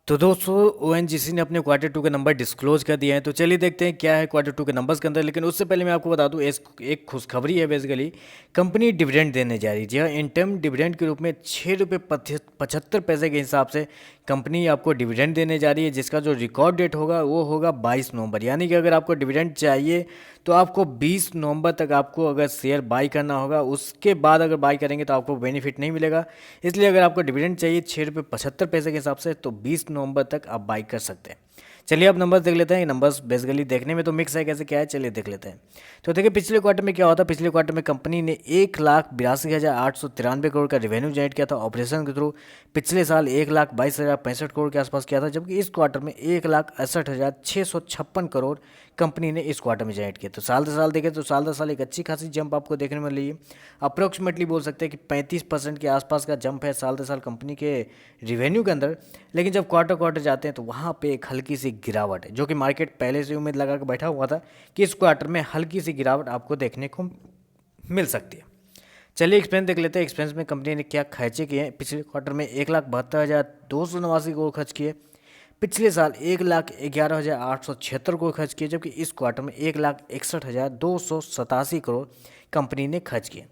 तो दोस्तों ओएनजीसी ने अपने क्वार्टर टू के नंबर डिस्क्लोज कर दिए हैं। तो चलिए देखते हैं क्या है क्वार्टर टू के नंबर्स के अंदर। लेकिन उससे पहले मैं आपको बता दूं एक खुशखबरी है। बेसिकली कंपनी डिविडेंड देने जा रही है। जी हाँ, इंटर्म डिविडेंड के रूप में 6 रुपये 75 पैसे के हिसाब से कंपनी आपको डिविडेंड देने जा रही है, जिसका जो रिकॉर्ड डेट होगा वो होगा 22 नवंबर। यानी कि अगर आपको डिविडेंड चाहिए तो आपको 20 नवंबर तक आपको अगर शेयर बाई करना होगा। उसके बाद अगर बाई करेंगे तो आपको बेनिफिट नहीं मिलेगा। इसलिए अगर आपको डिविडेंड चाहिए 6 रुपये 75 पैसे के हिसाब से तो 20 नवंबर तक आप बाई कर सकते हैं। चलिए अब नंबर्स देख लेते हैं। ये नंबर्स बेसिकली देखने में तो मिक्स है, कैसे क्या है चलिए देख लेते हैं। तो देखिए पिछले क्वार्टर में क्या होता। पिछले क्वार्टर में कंपनी ने 1,82,893 करोड़ का रेवेन्यू जनरेट किया था ऑपरेशन के थ्रू। पिछले साल 1,22,065 करोड़ के आसपास किया था, जबकि इस क्वार्टर में 1,68,656 करोड़ कंपनी ने इस क्वार्टर में जनरेट किया। तो साल दर साल देखें तो साल दर साल एक अच्छी खासी जंप आपको देखने में मिली है। अप्रोक्सीमेटली बोल सकते हैं कि 35% के आसपास का जंप है साल दर साल कंपनी के रिवेन्यू के अंदर। लेकिन जब क्वार्टर क्वार्टर जाते हैं तो वहाँ पे एक हल्की सी गिरावट है, जो कि मार्केट पहले से उम्मीद लगा के बैठा हुआ था कि इस क्वार्टर में हल्की सी गिरावट आपको देखने को मिल सकती है। चलिए एक्सपेंस देख लेते हैं। एक्सपेंस में कंपनी ने क्या खर्चे किए हैं। पिछले क्वार्टर में 1,72,289 करोड़ खर्च किए। पिछले साल 1,11,876 करोड़ खर्च किए, जबकि इस क्वार्टर में 1,61,287 करोड़ कंपनी ने खर्च किए।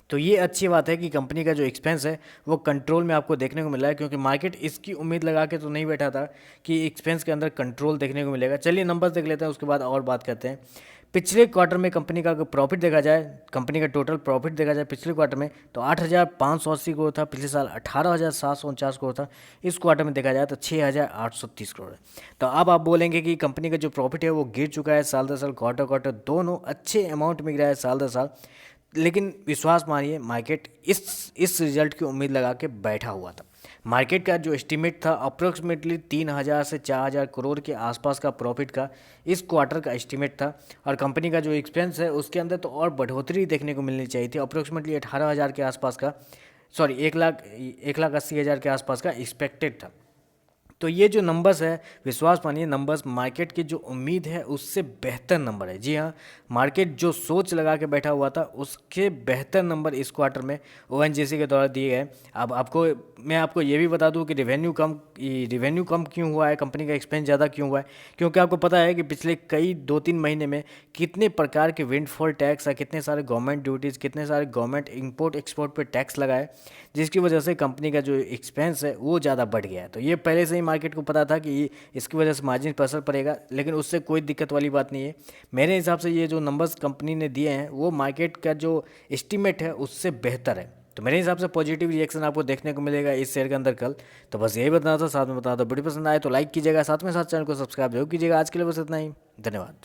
तो ये अच्छी बात है कि कंपनी का जो एक्सपेंस है वो कंट्रोल में आपको देखने को मिल रहा है, क्योंकि मार्केट इसकी उम्मीद लगा के तो नहीं बैठा था कि एक्सपेंस के अंदर कंट्रोल देखने को मिलेगा। चलिए नंबर्स देख लेते हैं, उसके बाद और बात करते हैं। पिछले क्वार्टर में कंपनी का अगर प्रॉफिट देखा जाए, कंपनी का टोटल प्रॉफिट देखा जाए पिछले क्वार्टर में तो 8,580 करोड़ था। पिछले साल 18,749 करोड़ था। इस क्वार्टर में देखा जाए तो 6,830 करोड़ है। तो अब आप बोलेंगे कि कंपनी का जो प्रॉफिट है वो गिर चुका है साल दर साल, क्वार्टर क्वार्टर दोनों अच्छे अमाउंट में गिरा है साल दर साल। लेकिन विश्वास मानिए मार्केट इस रिजल्ट की उम्मीद लगा के बैठा हुआ था। मार्केट का जो एस्टीमेट था अप्रोक्सीमेटली 3,000 से 4,000 करोड़ के आसपास का प्रॉफिट का इस क्वार्टर का एस्टीमेट था। और कंपनी का जो एक्सपेंस है उसके अंदर तो और बढ़ोतरी देखने को मिलनी चाहिए थी। अप्रोक्सीमेटली 18,000 के आसपास का, सॉरी 1,80,000 के आसपास का एक्सपेक्टेड था। तो ये जो नंबर्स है, विश्वास मानिए नंबर्स मार्केट की जो उम्मीद है उससे बेहतर नंबर है। जी हाँ, मार्केट जो सोच लगा के बैठा हुआ था उसके बेहतर नंबर इस क्वार्टर में ओएनजीसी के द्वारा दिए गए। अब मैं आपको ये भी बता दूं कि रिवेन्यू कम क्यों हुआ है, कंपनी का एक्सपेंस ज़्यादा क्यों हुआ है। क्योंकि आपको पता है कि पिछले कई 2-3 महीने में कितने प्रकार के विंडफॉल टैक्स है, कितने सारे गवर्नमेंट ड्यूटीज़, कितने सारे गवर्नमेंट इंपोर्ट एक्सपोर्ट पर टैक्स लगाए, जिसकी वजह से कंपनी का जो एक्सपेंस है वो ज़्यादा बढ़ गया है। तो ये पहले से ही मार्केट को पता था कि इसकी वजह से मार्जिन पर असर पड़ेगा, लेकिन उससे कोई दिक्कत वाली बात नहीं है। मेरे हिसाब से ये जो नंबर्स कंपनी ने दिए हैं वो मार्केट का जो एस्टीमेट है उससे बेहतर है। तो मेरे हिसाब से पॉजिटिव रिएक्शन आपको देखने को मिलेगा इस शेयर के अंदर कल। तो बस यही बताना था, साथ में बताना था। वीडियो पसंद आए तो लाइक कीजिएगा, साथ में साथ चैनल को सब्सक्राइब जरूर कीजिएगा। आज के लिए बस इतना ही, धन्यवाद।